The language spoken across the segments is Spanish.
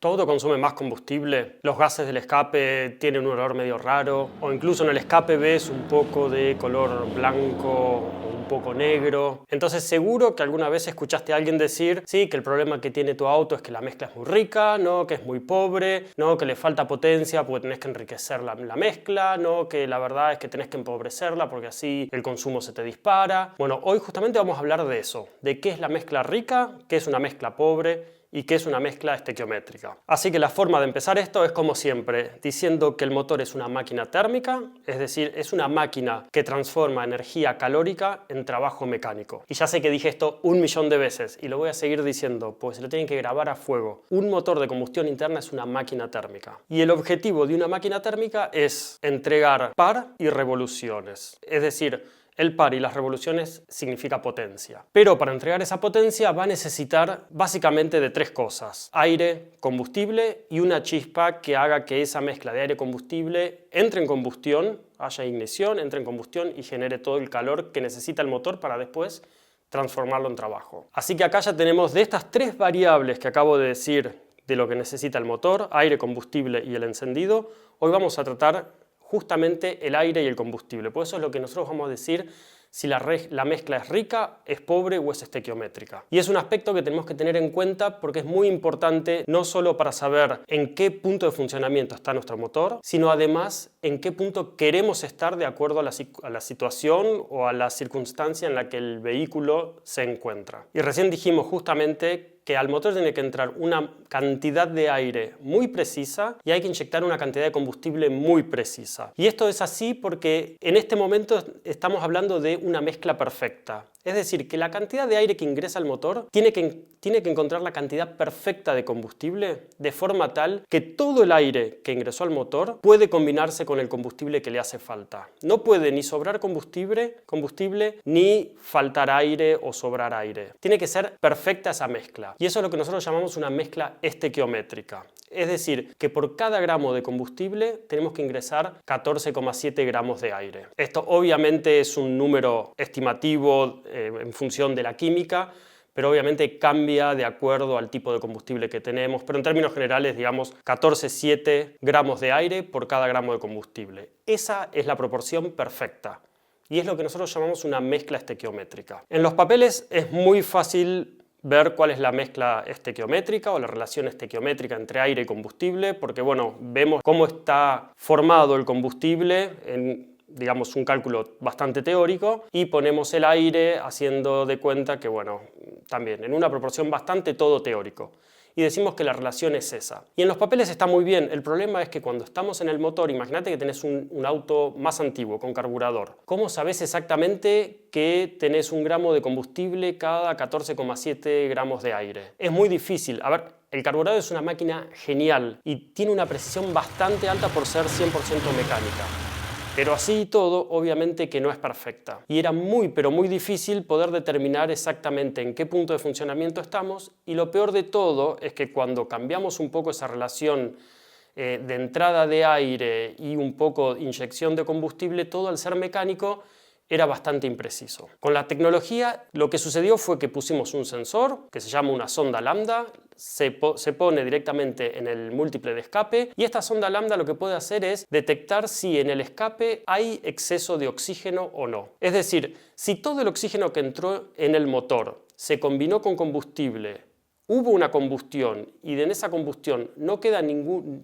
Tu auto consume más combustible, los gases del escape tienen un olor medio raro, o incluso en el escape ves un poco de color blanco o un poco negro. Entonces seguro que alguna vez escuchaste a alguien decir, sí, que el problema que tiene tu auto es que la mezcla es muy rica, no, que es muy pobre, no, que le falta potencia porque tenés que enriquecer la mezcla, no, que la verdad es que tenés que empobrecerla porque así el consumo se te dispara. Bueno, hoy justamente vamos a hablar de eso, de qué es la mezcla rica, qué es una mezcla pobre y que es una mezcla estequiométrica. Así que la forma de empezar esto es como siempre, diciendo que el motor es una máquina térmica, es decir, es una máquina que transforma energía calórica en trabajo mecánico. Y ya sé que dije esto 1.000.000 de veces y lo voy a seguir diciendo, pues se lo tienen que grabar a fuego. Un motor de combustión interna es una máquina térmica. Y el objetivo de una máquina térmica es entregar par y revoluciones. Es decir, el par y las revoluciones significa potencia. Pero para entregar esa potencia va a necesitar básicamente de tres cosas: aire, combustible y una chispa que haga que esa mezcla de aire-combustible entre en combustión, haya ignición, entre en combustión y genere todo el calor que necesita el motor para después transformarlo en trabajo. Así que acá ya tenemos de estas tres variables que acabo de decir de lo que necesita el motor, aire, combustible y el encendido, hoy vamos a tratar justamente el aire y el combustible. Por eso es lo que nosotros vamos a decir si la mezcla es rica, es pobre o es estequiométrica. Y es un aspecto que tenemos que tener en cuenta porque es muy importante no solo para saber en qué punto de funcionamiento está nuestro motor, sino además en qué punto queremos estar de acuerdo a la situación o a la circunstancia en la que el vehículo se encuentra. Y recién dijimos justamente que al motor tiene que entrar una cantidad de aire muy precisa y hay que inyectar una cantidad de combustible muy precisa. Y esto es así porque en este momento estamos hablando de una mezcla perfecta. Es decir, que la cantidad de aire que ingresa al motor tiene que encontrar la cantidad perfecta de combustible de forma tal que todo el aire que ingresó al motor puede combinarse con el combustible que le hace falta. No puede ni sobrar combustible ni faltar aire o sobrar aire. Tiene que ser perfecta esa mezcla. Y eso es lo que nosotros llamamos una mezcla estequiométrica. Es decir, que por cada gramo de combustible tenemos que ingresar 14,7 gramos de aire. Esto obviamente es un número estimativo en función de la química, pero obviamente cambia de acuerdo al tipo de combustible que tenemos, pero en términos generales, digamos, 14,7 gramos de aire por cada gramo de combustible. Esa es la proporción perfecta y es lo que nosotros llamamos una mezcla estequiométrica. En los papeles es muy fácil ver cuál es la mezcla estequiométrica o la relación estequiométrica entre aire y combustible, porque bueno, vemos cómo está formado el combustible en, digamos, un cálculo bastante teórico y ponemos el aire haciendo de cuenta que, bueno, también en una proporción bastante todo teórico. Y decimos que la relación es esa. Y en los papeles está muy bien. El problema es que cuando estamos en el motor, imagínate que tenés un auto más antiguo, con carburador. ¿Cómo sabés exactamente que tenés un gramo de combustible cada 14,7 gramos de aire? Es muy difícil. A ver, el carburador es una máquina genial y tiene una precisión bastante alta por ser 100% mecánica. Pero así y todo, obviamente que no es perfecta. Y era muy, pero muy difícil poder determinar exactamente en qué punto de funcionamiento estamos. Y lo peor de todo es que cuando cambiamos un poco esa relación de entrada de aire y un poco inyección de combustible, todo al ser mecánico era bastante impreciso. Con la tecnología lo que sucedió fue que pusimos un sensor que se llama una sonda lambda, se pone directamente en el múltiple de escape y esta sonda lambda lo que puede hacer es detectar si en el escape hay exceso de oxígeno o no. Es decir, si todo el oxígeno que entró en el motor se combinó con combustible, hubo una combustión y en esa combustión no queda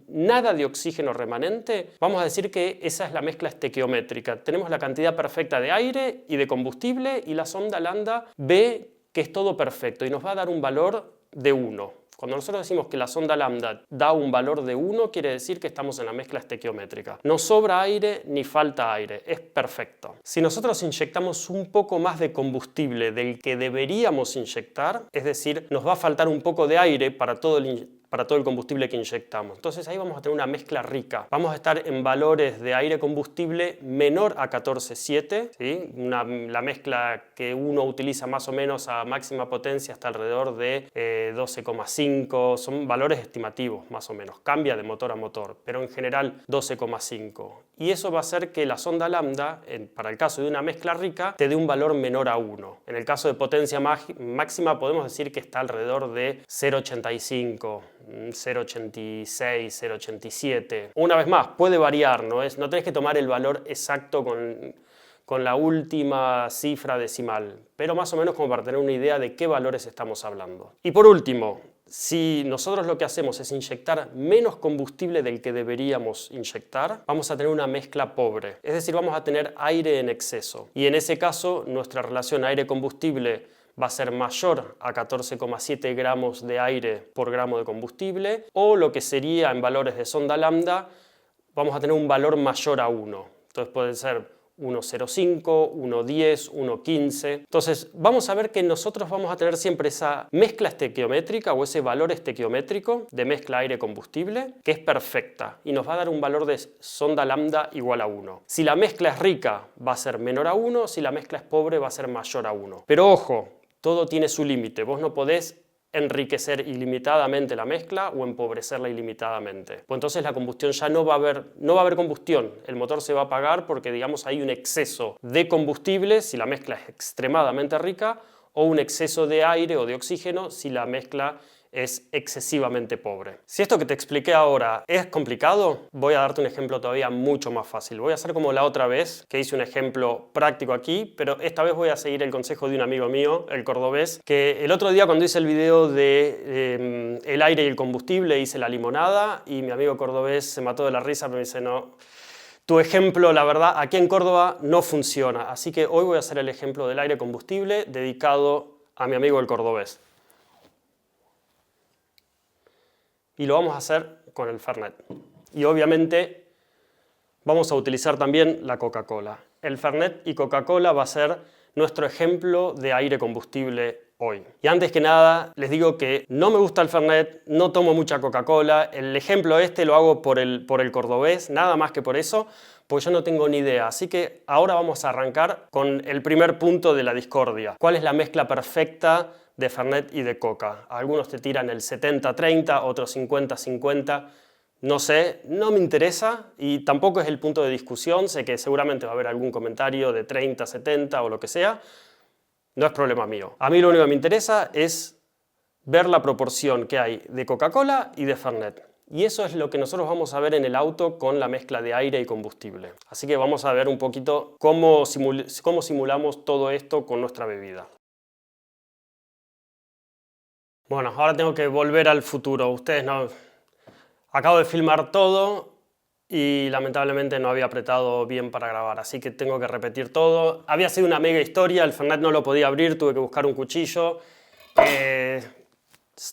nada de oxígeno remanente, vamos a decir que esa es la mezcla estequiométrica. Tenemos la cantidad perfecta de aire y de combustible y la sonda lambda ve que es todo perfecto y nos va a dar un valor de 1. Cuando nosotros decimos que la sonda lambda da un valor de 1, quiere decir que estamos en la mezcla estequiométrica. No sobra aire ni falta aire, es perfecto. Si nosotros inyectamos un poco más de combustible del que deberíamos inyectar, es decir, nos va a faltar un poco de aire para todo el combustible que inyectamos. Entonces ahí vamos a tener una mezcla rica. Vamos a estar en valores de aire-combustible menor a 14,7, ¿sí? La mezcla que uno utiliza más o menos a máxima potencia hasta alrededor de 12,5, son valores estimativos más o menos, cambia de motor a motor, pero en general 12,5. Y eso va a hacer que la sonda lambda, para el caso de una mezcla rica, te dé un valor menor a 1. En el caso de potencia máxima podemos decir que está alrededor de 0,85, 0,86, 0,87. Una vez más, puede variar, no tenés que tomar el valor exacto con la última cifra decimal, pero más o menos como para tener una idea de qué valores estamos hablando. Y por último, si nosotros lo que hacemos es inyectar menos combustible del que deberíamos inyectar, vamos a tener una mezcla pobre. Es decir, vamos a tener aire en exceso. Y en ese caso, nuestra relación aire-combustible va a ser mayor a 14,7 gramos de aire por gramo de combustible, o lo que sería en valores de sonda lambda, vamos a tener un valor mayor a 1. Entonces puede ser 1,05, 1,10, 1,15. Entonces vamos a ver que nosotros vamos a tener siempre esa mezcla estequiométrica o ese valor estequiométrico de mezcla aire-combustible que es perfecta y nos va a dar un valor de sonda lambda igual a 1. Si la mezcla es rica va a ser menor a 1, si la mezcla es pobre va a ser mayor a 1. Pero ojo, todo tiene su límite. Vos no podés enriquecer ilimitadamente la mezcla o empobrecerla ilimitadamente. Pues entonces la combustión ya no va a haber combustión. El motor se va a apagar porque, digamos, hay un exceso de combustible si la mezcla es extremadamente rica o un exceso de aire o de oxígeno si la mezcla es excesivamente pobre. Si esto que te expliqué ahora es complicado, voy a darte un ejemplo todavía mucho más fácil. Voy a hacer como la otra vez, que hice un ejemplo práctico aquí, pero esta vez voy a seguir el consejo de un amigo mío, el cordobés, que el otro día cuando hice el video de el aire y el combustible hice la limonada y mi amigo cordobés se mató de la risa, pero me dice, no, tu ejemplo, la verdad, aquí en Córdoba no funciona. Así que hoy voy a hacer el ejemplo del aire combustible dedicado a mi amigo el cordobés. Y lo vamos a hacer con el Fernet. Y obviamente vamos a utilizar también la Coca-Cola. El Fernet y Coca-Cola va a ser nuestro ejemplo de aire combustible hoy. Y antes que nada les digo que no me gusta el Fernet, no tomo mucha Coca-Cola. El ejemplo este lo hago por el cordobés, nada más que por eso, porque yo no tengo ni idea. Así que ahora vamos a arrancar con el primer punto de la discordia. ¿Cuál es la mezcla perfecta de Fernet y de Coca? Algunos te tiran el 70-30, otros 50-50. No sé, no me interesa y tampoco es el punto de discusión. Sé que seguramente va a haber algún comentario de 30-70 o lo que sea. No es problema mío. A mí lo único que me interesa es ver la proporción que hay de Coca-Cola y de Fernet. Y eso es lo que nosotros vamos a ver en el auto con la mezcla de aire y combustible. Así que vamos a ver un poquito cómo simulamos todo esto con nuestra bebida. Bueno, ahora tengo que volver al futuro. Ustedes no... Acabo de filmar todo y lamentablemente no había apretado bien para grabar, así que tengo que repetir todo. Había sido una mega historia, el Fernet no lo podía abrir, tuve que buscar un cuchillo.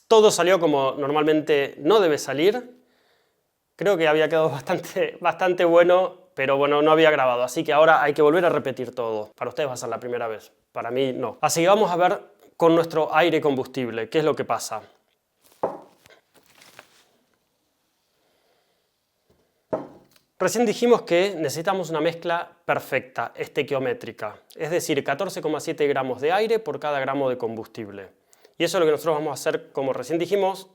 Todo salió como normalmente no debe salir. Creo que había quedado bastante bueno, pero bueno, no había grabado, así que ahora hay que volver a repetir todo. Para ustedes va a ser la primera vez, para mí no. Así que vamos a ver con nuestro aire combustible, ¿qué es lo que pasa? Recién dijimos que necesitamos una mezcla perfecta, estequiométrica, es decir, 14,7 gramos de aire por cada gramo de combustible. Y eso es lo que nosotros vamos a hacer, como recién dijimos,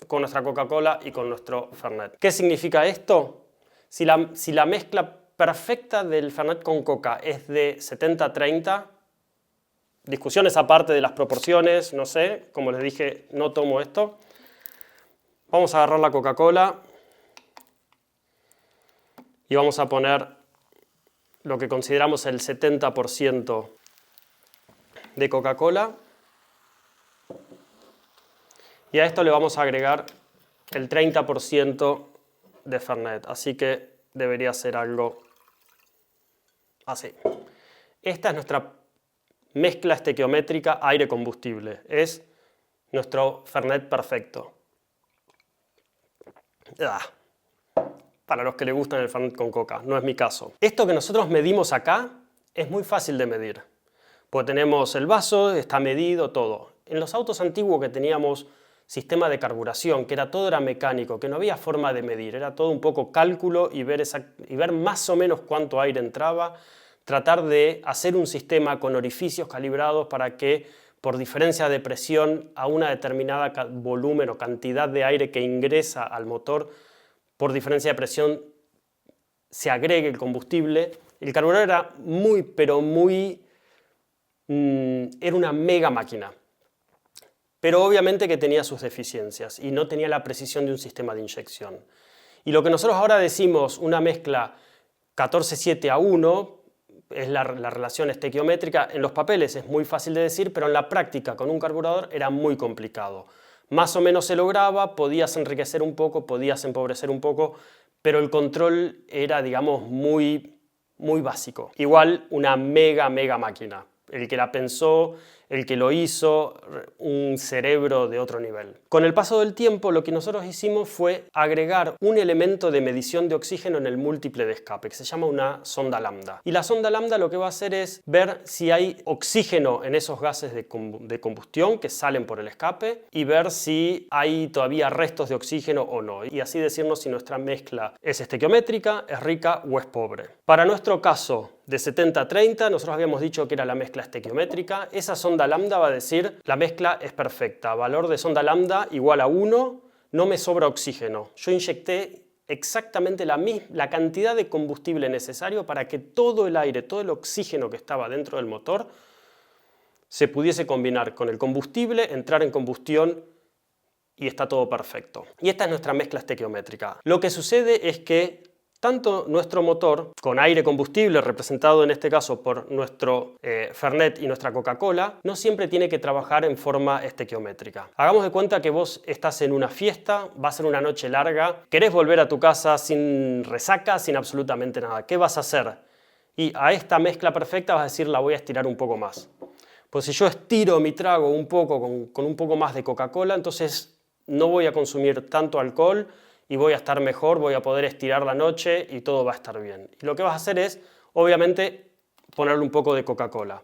con nuestra Coca-Cola y con nuestro Fernet. ¿Qué significa esto? Si la mezcla perfecta del Fernet con Coca es de 70-30, discusiones aparte de las proporciones, no sé, como les dije, no tomo esto. Vamos a agarrar la Coca-Cola y vamos a poner lo que consideramos el 70% de Coca-Cola. Y a esto le vamos a agregar el 30% de Fernet. Así que debería ser algo así. Esta es nuestra mezcla estequiométrica aire-combustible. Es nuestro Fernet perfecto. Para los que les gustan el Fernet con Coca, no es mi caso. Esto que nosotros medimos acá es muy fácil de medir, porque tenemos el vaso, está medido, todo. En los autos antiguos que teníamos sistema de carburación, que todo era mecánico, que no había forma de medir, era todo un poco cálculo y ver más o menos cuánto aire entraba, tratar de hacer un sistema con orificios calibrados para que por diferencia de presión a una determinada volumen o cantidad de aire que ingresa al motor, por diferencia de presión se agregue el combustible. El carburador era era una mega máquina. pero obviamente que tenía sus deficiencias y no tenía la precisión de un sistema de inyección. Y lo que nosotros ahora decimos una mezcla 14:7:1 es la relación estequiométrica. En los papeles es muy fácil de decir, pero en la práctica con un carburador era muy complicado. Más o menos se lograba, podías enriquecer un poco, podías empobrecer un poco, pero el control era, digamos, muy básico. Igual una mega máquina. El que la pensó, el que lo hizo, un cerebro de otro nivel. Con el paso del tiempo, lo que nosotros hicimos fue agregar un elemento de medición de oxígeno en el múltiple de escape, que se llama una sonda lambda. Y la sonda lambda lo que va a hacer es ver si hay oxígeno en esos gases de combustión que salen por el escape y ver si hay todavía restos de oxígeno o no. Y así decirnos si nuestra mezcla es estequiométrica, es rica o es pobre. Para nuestro caso, de 70-30, nosotros habíamos dicho que era la mezcla estequiométrica. Esa sonda lambda va a decir la mezcla es perfecta, valor de sonda lambda igual a 1, no me sobra oxígeno. Yo inyecté exactamente la cantidad de combustible necesario para que todo el aire, todo el oxígeno que estaba dentro del motor se pudiese combinar con el combustible, entrar en combustión y está todo perfecto. Y esta es nuestra mezcla estequiométrica. Lo que sucede es que tanto nuestro motor, con aire combustible, representado en este caso por nuestro Fernet y nuestra Coca-Cola, no siempre tiene que trabajar en forma estequiométrica. Hagamos de cuenta que vos estás en una fiesta, va a ser una noche larga, querés volver a tu casa sin resaca, sin absolutamente nada. ¿Qué vas a hacer? Y a esta mezcla perfecta vas a decir, la voy a estirar un poco más. Pues si yo estiro mi trago un poco con un poco más de Coca-Cola, entonces no voy a consumir tanto alcohol, y voy a estar mejor, voy a poder estirar la noche y todo va a estar bien. Y lo que vas a hacer es, obviamente, ponerle un poco de Coca-Cola.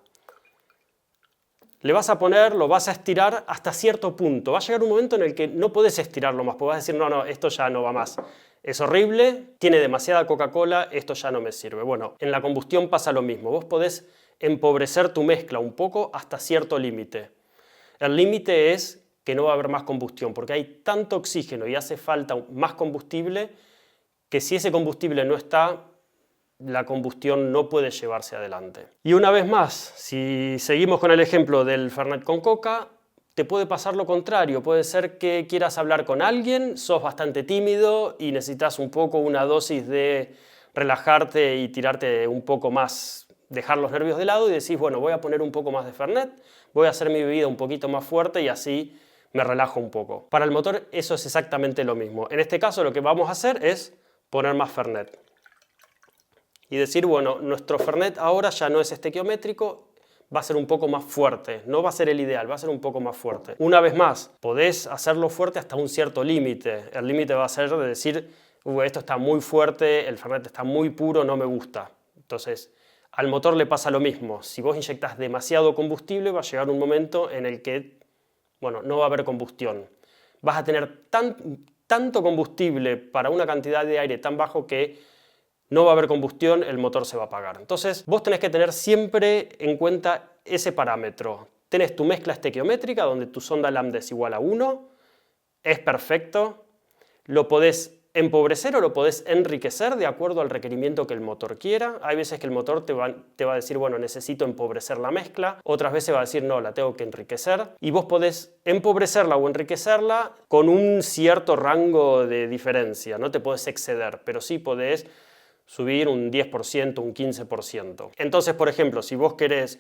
Le vas a poner, lo vas a estirar hasta cierto punto. Va a llegar un momento en el que no podés estirarlo más, porque vas a decir, no, esto ya no va más. Es horrible, tiene demasiada Coca-Cola, esto ya no me sirve. Bueno, en la combustión pasa lo mismo. Vos podés empobrecer tu mezcla un poco hasta cierto límite. El límite es que no va a haber más combustión, porque hay tanto oxígeno y hace falta más combustible que si ese combustible no está, la combustión no puede llevarse adelante. Y una vez más, si seguimos con el ejemplo del Fernet con Coca, te puede pasar lo contrario. Puede ser que quieras hablar con alguien, sos bastante tímido y necesitas un poco una dosis de relajarte y tirarte un poco más, dejar los nervios de lado y decís, bueno, voy a poner un poco más de Fernet, voy a hacer mi bebida un poquito más fuerte y así me relajo un poco. Para el motor eso es exactamente lo mismo. En este caso lo que vamos a hacer es poner más Fernet. Y decir, bueno, nuestro Fernet ahora ya no es estequiométrico, va a ser un poco más fuerte. No va a ser el ideal, va a ser un poco más fuerte. Una vez más, podés hacerlo fuerte hasta un cierto límite. El límite va a ser de decir, esto está muy fuerte, el Fernet está muy puro, no me gusta. Entonces, al motor le pasa lo mismo. Si vos inyectás demasiado combustible, va a llegar un momento en el que no va a haber combustión. Vas a tener tanto combustible para una cantidad de aire tan bajo que no va a haber combustión, el motor se va a apagar. Entonces, vos tenés que tener siempre en cuenta ese parámetro. Tenés tu mezcla estequiométrica, donde tu sonda lambda es igual a 1, es perfecto, lo podés empobrecer o lo podés enriquecer de acuerdo al requerimiento que el motor quiera. Hay veces que el motor te va a decir, bueno, necesito empobrecer la mezcla. Otras veces va a decir, no, la tengo que enriquecer. Y vos podés empobrecerla o enriquecerla con un cierto rango de diferencia. No te podés exceder, pero sí podés subir un 10%, un 15%. Entonces, por ejemplo, si vos querés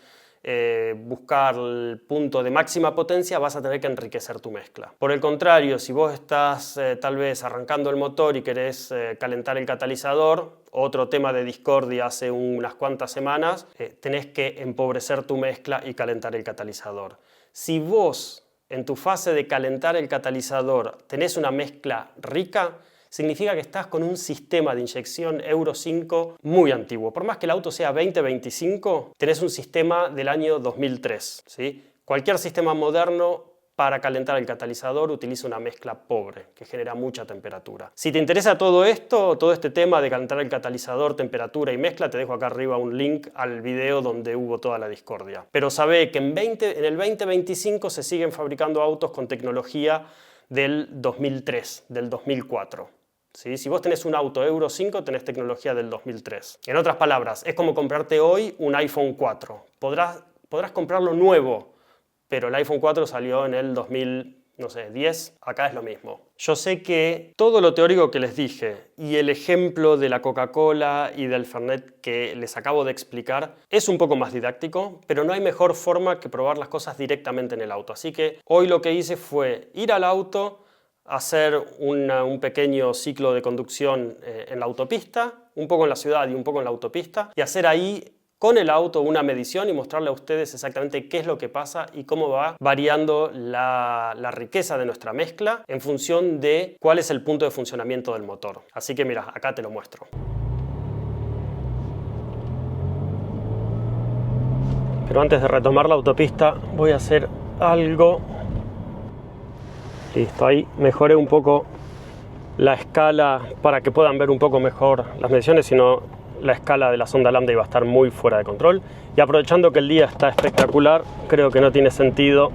buscar el punto de máxima potencia, vas a tener que enriquecer tu mezcla. Por el contrario, si vos estás tal vez arrancando el motor y querés calentar el catalizador, otro tema de discordia hace unas cuantas semanas, tenés que empobrecer tu mezcla y calentar el catalizador. Si vos en tu fase de calentar el catalizador tenés una mezcla rica, significa que estás con un sistema de inyección Euro 5 muy antiguo. Por más que el auto sea 2025, tenés un sistema del año 2003. ¿Sí? Cualquier sistema moderno para calentar el catalizador utiliza una mezcla pobre, que genera mucha temperatura. Si te interesa todo esto, todo este tema de calentar el catalizador, temperatura y mezcla, te dejo acá arriba un link al video donde hubo toda la discordia. Pero sabé que en el 2025 se siguen fabricando autos con tecnología del 2003, del 2004. ¿Sí? Si vos tenés un auto Euro 5, tenés tecnología del 2003. En otras palabras, es como comprarte hoy un iPhone 4. Podrás comprarlo nuevo, pero el iPhone 4 salió en el 2000, no sé, 10, acá es lo mismo. Yo sé que todo lo teórico que les dije y el ejemplo de la Coca-Cola y del Fernet que les acabo de explicar es un poco más didáctico, pero no hay mejor forma que probar las cosas directamente en el auto. Así que hoy lo que hice fue ir al auto, hacer un pequeño ciclo de conducción en la autopista, un poco en la ciudad y un poco en la autopista, y hacer ahí con el auto una medición y mostrarle a ustedes exactamente qué es lo que pasa y cómo va variando la riqueza de nuestra mezcla en función de cuál es el punto de funcionamiento del motor. Así que mira, acá te lo muestro. Pero antes de retomar la autopista voy a hacer algo. Listo, ahí mejoré un poco la escala para que puedan ver un poco mejor las mediciones, sino la escala de la sonda lambda iba a estar muy fuera de control. Y aprovechando que el día está espectacular, creo que no tiene sentido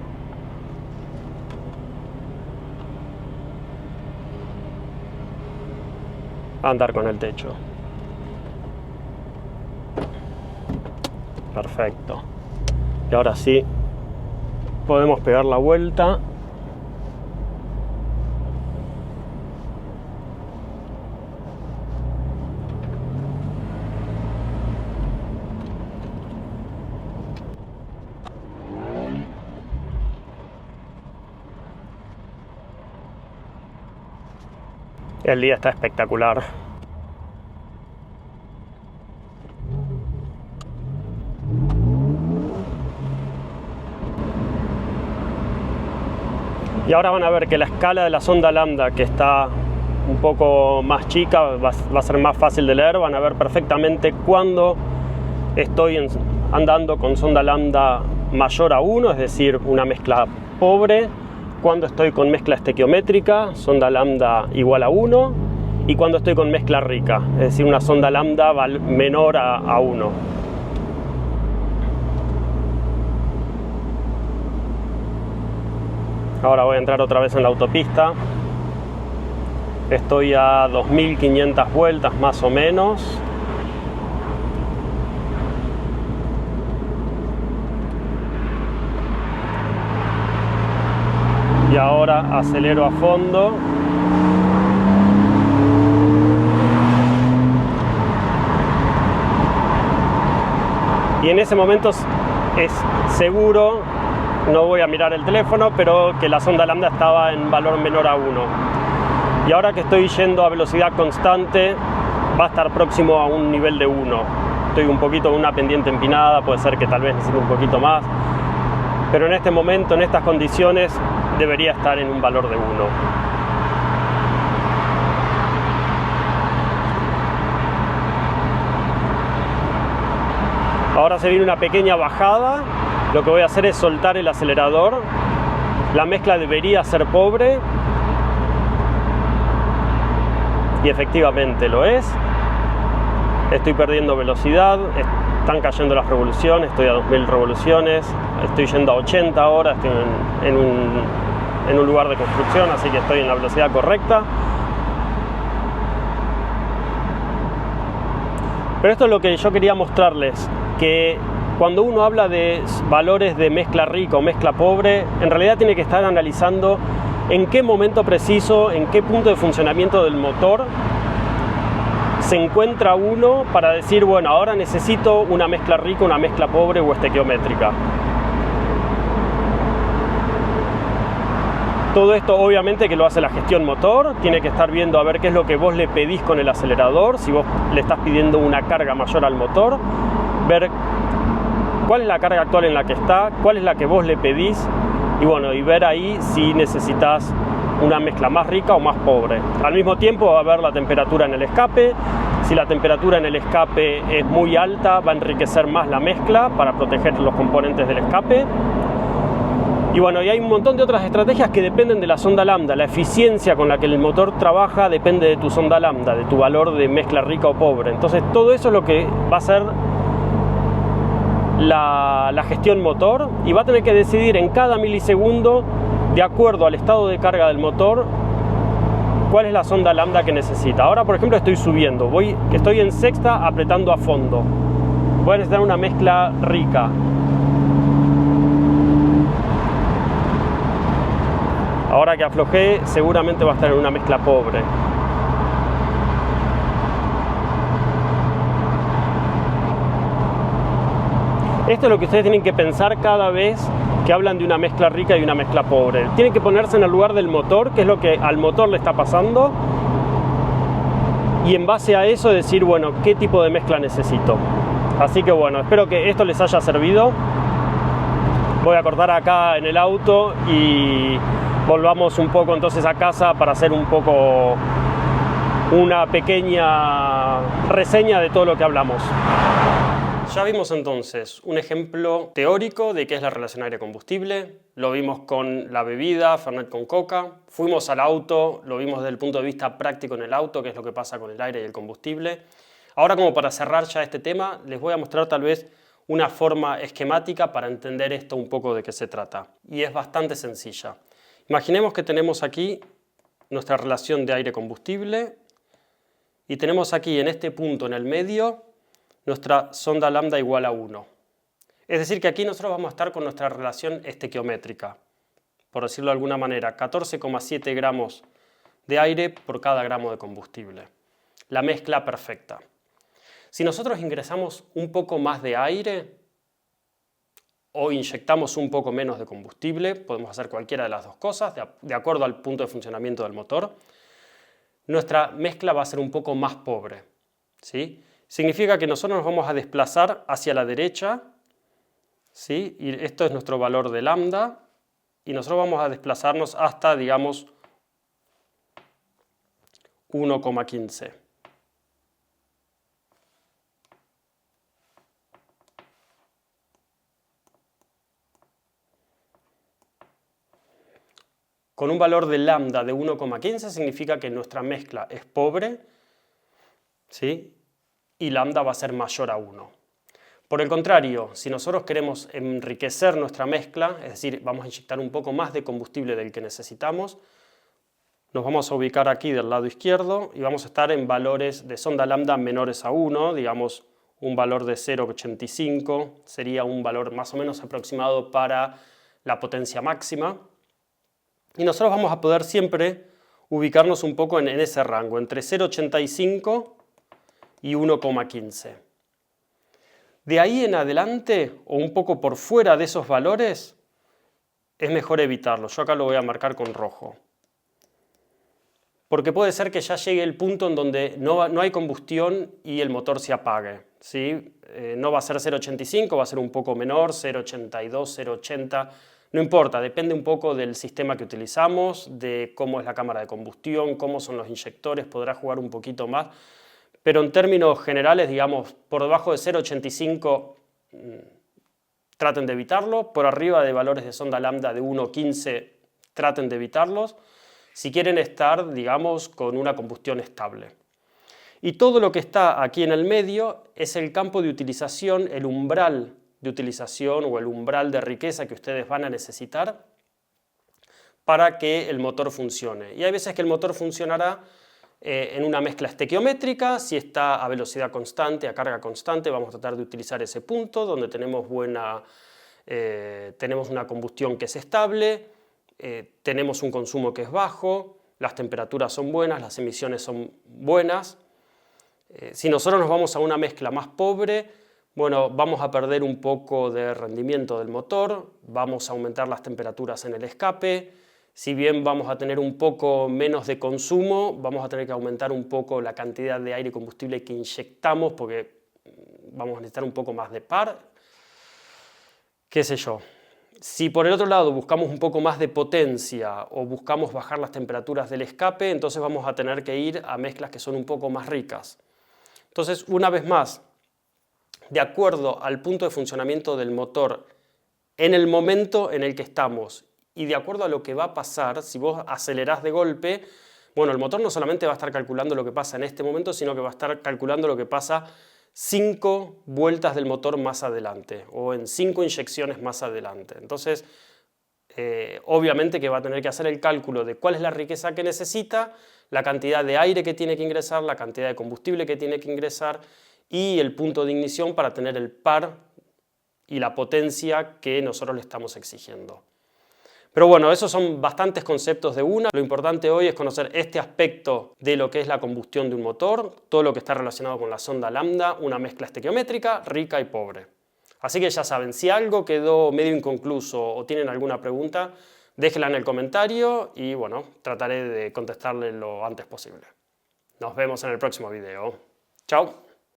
andar con el techo. Perfecto. Y ahora sí podemos pegar la vuelta. El día está espectacular. Y ahora van a ver que la escala de la sonda lambda, que está un poco más chica, va a ser más fácil de leer. Van a ver perfectamente cuando estoy andando con sonda lambda mayor a 1, es decir, una mezcla pobre, cuando estoy con mezcla estequiométrica, sonda lambda igual a 1, y cuando estoy con mezcla rica, es decir, una sonda lambda menor a 1. Ahora voy a entrar otra vez en la autopista. Estoy a 2500 vueltas más o menos. Y ahora acelero a fondo. Y en ese momento es seguro, no voy a mirar el teléfono, pero que la sonda lambda estaba en valor menor a 1. Y ahora que estoy yendo a velocidad constante, va a estar próximo a un nivel de 1. Estoy un poquito en una pendiente empinada, puede ser que tal vez necesite un poquito más. Pero en este momento, en estas condiciones, debería estar en un valor de 1. Ahora se viene una pequeña bajada. Lo que voy a hacer es soltar el acelerador. La mezcla debería ser pobre. Y efectivamente lo es. Estoy perdiendo velocidad. Están cayendo las revoluciones. Estoy a 2000 revoluciones. Estoy yendo a 80 ahora. Estoy en un lugar de construcción, así que estoy en la velocidad correcta. Pero esto es lo que yo quería mostrarles, que cuando uno habla de valores de mezcla rica o mezcla pobre, en realidad tiene que estar analizando en qué momento preciso, en qué punto de funcionamiento del motor se encuentra uno para decir, bueno, ahora necesito una mezcla rica, una mezcla pobre o estequiométrica. Todo esto obviamente que lo hace la gestión motor, tiene que estar viendo a ver qué es lo que vos le pedís con el acelerador, si vos le estás pidiendo una carga mayor al motor, ver cuál es la carga actual en la que está, cuál es la que vos le pedís y bueno, y ver ahí si necesitas una mezcla más rica o más pobre. Al mismo tiempo va a ver la temperatura en el escape. Si la temperatura en el escape es muy alta, va a enriquecer más la mezcla para proteger los componentes del escape. Y bueno, y hay un montón de otras estrategias que dependen de la sonda lambda. La eficiencia con la que el motor trabaja depende de tu sonda lambda, de tu valor de mezcla rica o pobre. Entonces todo eso es lo que va a ser la gestión motor, y va a tener que decidir en cada milisegundo, de acuerdo al estado de carga del motor, cuál es la sonda lambda que necesita. Ahora, por ejemplo, estoy subiendo, estoy en sexta apretando a fondo. Voy a necesitar una mezcla rica. Ahora que aflojé, seguramente va a estar en una mezcla pobre. Esto es lo que ustedes tienen que pensar cada vez que hablan de una mezcla rica y una mezcla pobre. Tienen que ponerse en el lugar del motor, qué es lo que al motor le está pasando, y en base a eso decir, bueno, qué tipo de mezcla necesito. Así que bueno, espero que esto les haya servido. Voy a cortar acá en el auto y volvamos un poco entonces a casa para hacer un poco una pequeña reseña de todo lo que hablamos. Ya vimos entonces un ejemplo teórico de qué es la relación aire-combustible, lo vimos con la bebida, Fernet con coca, fuimos al auto, lo vimos desde el punto de vista práctico en el auto, qué es lo que pasa con el aire y el combustible. Ahora, como para cerrar ya este tema, les voy a mostrar tal vez una forma esquemática para entender esto un poco de qué se trata. Y es bastante sencilla. Imaginemos que tenemos aquí nuestra relación de aire-combustible y tenemos aquí en este punto en el medio nuestra sonda lambda igual a 1. Es decir, que aquí nosotros vamos a estar con nuestra relación estequiométrica. Por decirlo de alguna manera, 14,7 gramos de aire por cada gramo de combustible. La mezcla perfecta. Si nosotros ingresamos un poco más de aire o inyectamos un poco menos de combustible, podemos hacer cualquiera de las dos cosas, de acuerdo al punto de funcionamiento del motor, nuestra mezcla va a ser un poco más pobre, ¿sí? Significa que nosotros nos vamos a desplazar hacia la derecha, ¿sí? Y esto es nuestro valor de lambda, y nosotros vamos a desplazarnos hasta, digamos, 1,15. Con un valor de lambda de 1,15 significa que nuestra mezcla es pobre, ¿sí? Y lambda va a ser mayor a 1. Por el contrario, si nosotros queremos enriquecer nuestra mezcla, es decir, vamos a inyectar un poco más de combustible del que necesitamos, nos vamos a ubicar aquí del lado izquierdo y vamos a estar en valores de sonda lambda menores a 1, digamos un valor de 0,85, sería un valor más o menos aproximado para la potencia máxima. Y nosotros vamos a poder siempre ubicarnos un poco en ese rango, entre 0,85 y 1,15. De ahí en adelante, o un poco por fuera de esos valores, es mejor evitarlo. Yo acá lo voy a marcar con rojo. Porque puede ser que ya llegue el punto en donde no hay combustión y el motor se apague, ¿sí? No va a ser 0,85, va a ser un poco menor, 0,82, 0,80. No importa, depende un poco del sistema que utilizamos, de cómo es la cámara de combustión, cómo son los inyectores, podrá jugar un poquito más. Pero en términos generales, digamos, por debajo de 0,85 traten de evitarlo, por arriba de valores de sonda lambda de 1,15 traten de evitarlos, si quieren estar, digamos, con una combustión estable. Y todo lo que está aquí en el medio es el campo de utilización, el umbral de utilización o el umbral de riqueza que ustedes van a necesitar para que el motor funcione. Y hay veces que el motor funcionará en una mezcla estequiométrica, si está a velocidad constante, a carga constante, vamos a tratar de utilizar ese punto donde tenemos una combustión que es estable, tenemos un consumo que es bajo, las temperaturas son buenas, las emisiones son buenas. Si nosotros nos vamos a una mezcla más pobre, bueno, vamos a perder un poco de rendimiento del motor, vamos a aumentar las temperaturas en el escape. Si bien vamos a tener un poco menos de consumo, vamos a tener que aumentar un poco la cantidad de aire y combustible que inyectamos porque vamos a necesitar un poco más de par. ¿Qué sé yo? Si por el otro lado buscamos un poco más de potencia o buscamos bajar las temperaturas del escape, entonces vamos a tener que ir a mezclas que son un poco más ricas. Entonces, una vez más, de acuerdo al punto de funcionamiento del motor en el momento en el que estamos y de acuerdo a lo que va a pasar, si vos acelerás de golpe, bueno, el motor no solamente va a estar calculando lo que pasa en este momento, sino que va a estar calculando lo que pasa 5 vueltas del motor más adelante o en 5 inyecciones más adelante. Entonces, obviamente que va a tener que hacer el cálculo de cuál es la riqueza que necesita, la cantidad de aire que tiene que ingresar, la cantidad de combustible que tiene que ingresar y el punto de ignición para tener el par y la potencia que nosotros le estamos exigiendo. Pero bueno, esos son bastantes conceptos de una. Lo importante hoy es conocer este aspecto de lo que es la combustión de un motor, todo lo que está relacionado con la sonda lambda, una mezcla estequiométrica, rica y pobre. Así que ya saben, si algo quedó medio inconcluso o tienen alguna pregunta, déjenla en el comentario y bueno, trataré de contestarle lo antes posible. Nos vemos en el próximo video. Chao.